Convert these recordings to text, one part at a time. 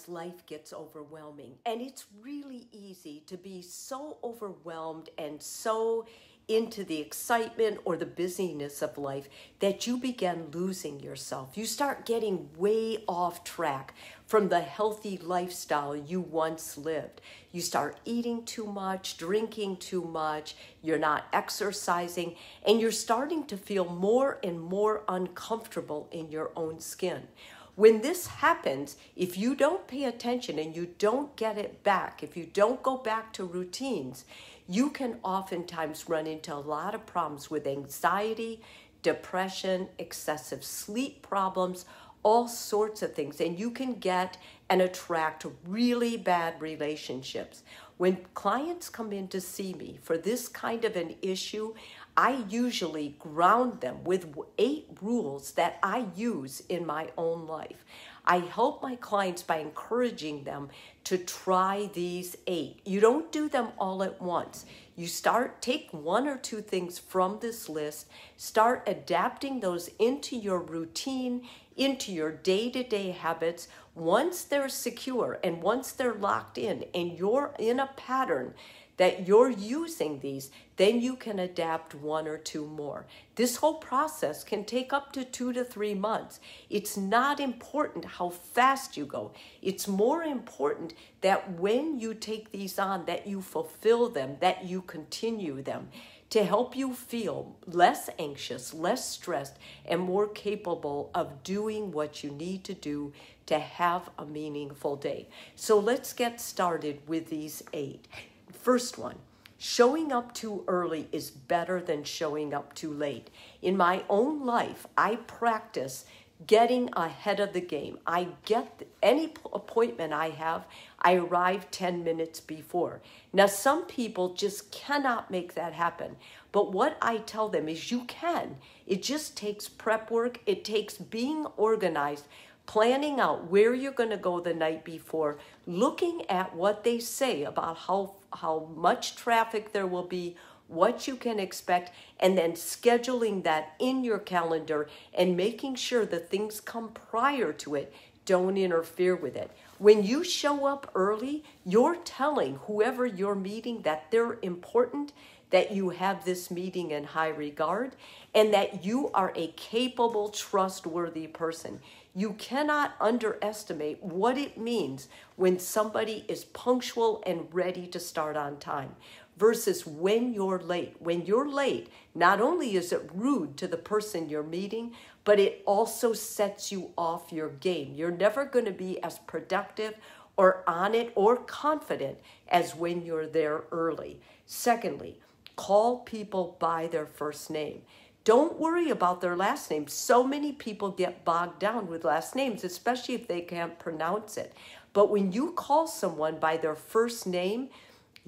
life gets overwhelming, and it's really easy to be so overwhelmed and so into the excitement or the busyness of life that you begin losing yourself. You start getting way off track from the healthy lifestyle you once lived. You start eating too much, drinking too much, you're not exercising, and you're starting to feel more and more uncomfortable in your own skin. When this happens, if you don't pay attention and you don't get it back, if you don't go back to routines, you can oftentimes run into a lot of problems with anxiety, depression, excessive sleep problems, all sorts of things. And you can get and attract really bad relationships. When clients come in to see me for this kind of an issue, I usually ground them with 8 rules that I use in my own life. I help my clients by encouraging them to try these 8. You don't do them all at once. You take 1 or 2 things from this list, start adapting those into your routine, into your day-to-day habits. Once they're secure and once they're locked in and you're in a pattern that you're using these, then you can adapt 1 or 2 more. This whole process can take up to 2 to 3 months. It's not important how fast you go. It's more important that when you take these on, that you fulfill them, that you continue them to help you feel less anxious, less stressed, and more capable of doing what you need to do to have a meaningful day. So let's get started with these 8. First one, showing up too early is better than showing up too late. In my own life, I practice getting ahead of the game. I get any appointment I have, I arrive 10 minutes before. Now, some people just cannot make that happen. But what I tell them is you can. It just takes prep work. It takes being organized, planning out where you're going to go the night before, looking at what they say about how much traffic there will be, what you can expect, and then scheduling that in your calendar and making sure that things come prior to it don't interfere with it. When you show up early, you're telling whoever you're meeting that they're important, that you have this meeting in high regard, and that you are a capable, trustworthy person. You cannot underestimate what it means when somebody is punctual and ready to start on time versus when you're late. When you're late, not only is it rude to the person you're meeting, but it also sets you off your game. You're never going to be as productive or on it or confident as when you're there early. Secondly, call people by their first name. Don't worry about their last name. So many people get bogged down with last names, especially if they can't pronounce it. But when you call someone by their first name,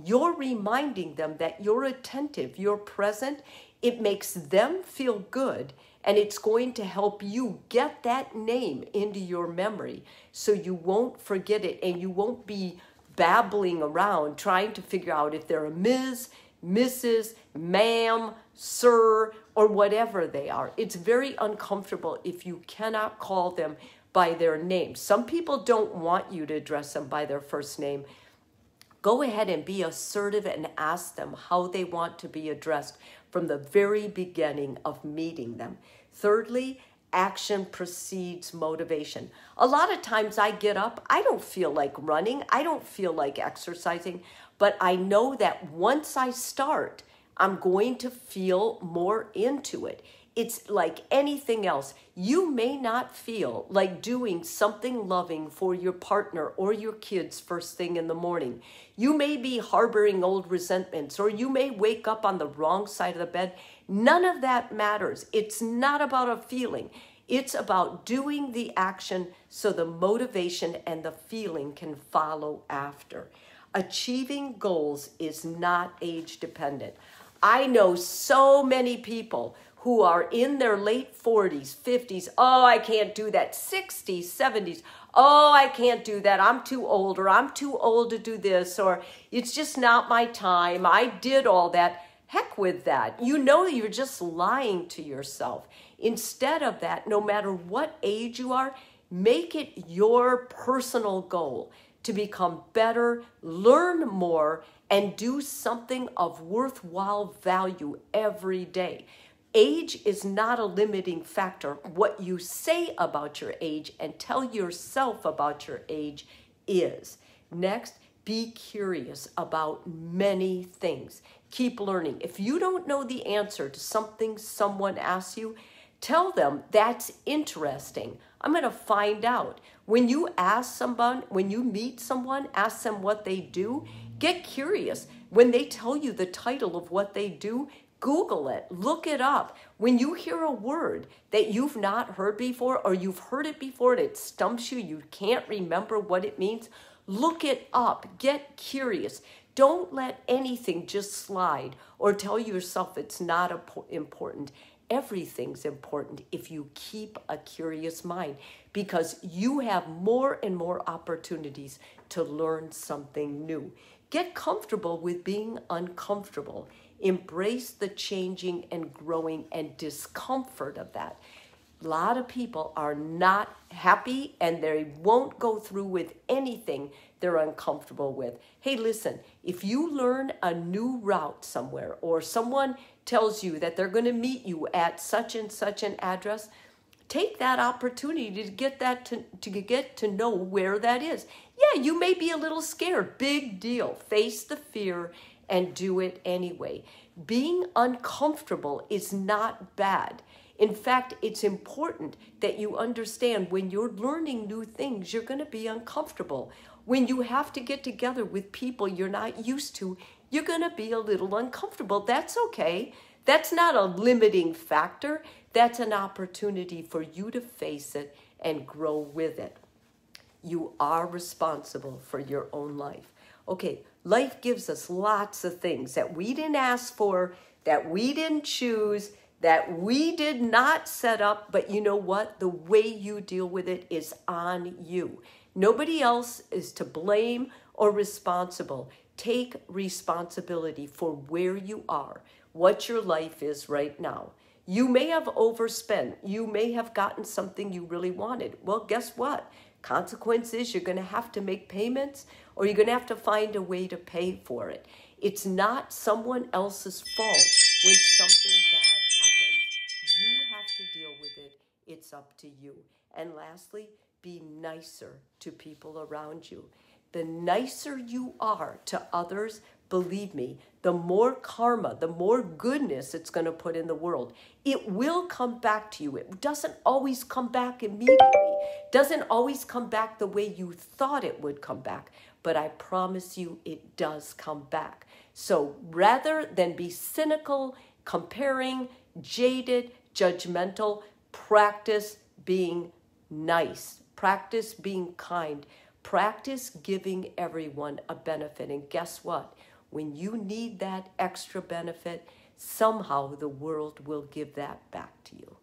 you're reminding them that you're attentive, you're present. It makes them feel good, and it's going to help you get that name into your memory so you won't forget it and you won't be babbling around trying to figure out if they're a Ms., Mrs., ma'am, sir, or whatever they are. It's very uncomfortable if you cannot call them by their name. Some people don't want you to address them by their first name. Go ahead and be assertive and ask them how they want to be addressed from the very beginning of meeting them. Thirdly, action precedes motivation. A lot of times I get up, I don't feel like running, I don't feel like exercising, but I know that once I start, I'm going to feel more into it. It's like anything else. You may not feel like doing something loving for your partner or your kids first thing in the morning. You may be harboring old resentments, or you may wake up on the wrong side of the bed. None of that matters. It's not about a feeling. It's about doing the action so the motivation and the feeling can follow after. Achieving goals is not age dependent. I know so many people who are in their late 40s, 50s. Oh, I can't do that. 60s, 70s. Oh, I can't do that. I'm too old, or I'm too old to do this, or it's just not my time. I did all that. Heck with that. You know you're just lying to yourself. Instead of that, no matter what age you are, Make it your personal goal to become better, learn more, and do something of worthwhile value every day. Age is not a limiting factor. What you say about your age and tell yourself about your age is. Next, be curious about many things. Keep learning. If you don't know the answer to something someone asks you, tell them that's interesting. I'm going to find out. When you ask someone, when you meet someone, ask them what they do, get curious. When they tell you the title of what they do, Google it, look it up. When you hear a word that you've not heard before, or you've heard it before and it stumps you, you can't remember what it means, look it up, get curious. Don't let anything just slide or tell yourself it's not important. Everything's important if you keep a curious mind, because you have more and more opportunities to learn something new. Get comfortable with being uncomfortable. Embrace the changing and growing and discomfort of that. A lot of people are not happy and they won't go through with anything they're uncomfortable with. Hey, listen, if you learn a new route somewhere, or someone tells you that they're going to meet you at such and such an address, take that opportunity to get to know where that is. Yeah, you may be a little scared. Big deal. Face the fear and do it anyway. Being uncomfortable is not bad. In fact, it's important that you understand when you're learning new things, you're going to be uncomfortable. When you have to get together with people you're not used to, you're going to be a little uncomfortable. That's okay. That's not a limiting factor. That's an opportunity for you to face it and grow with it. You are responsible for your own life. Okay, life gives us lots of things that we didn't ask for, that we didn't choose, that we did not set up, but you know what? The way you deal with it is on you. Nobody else is to blame or responsible. Take responsibility for where you are, what your life is right now. You may have overspent. You may have gotten something you really wanted. Well, guess what? Consequence is you're going to have to make payments, or you're going to have to find a way to pay for it. It's not someone else's fault when something bad happens. You have to deal with it. It's up to you. And lastly, be nicer to people around you. The nicer you are to others, believe me, the more karma, the more goodness it's going to put in the world. It will come back to you. It doesn't always come back immediately. Doesn't always come back the way you thought it would come back. But I promise you it does come back. So rather than be cynical, comparing, jaded, judgmental, practice being nice. Practice being kind. Practice giving everyone a benefit. And guess what? When you need that extra benefit, somehow the world will give that back to you.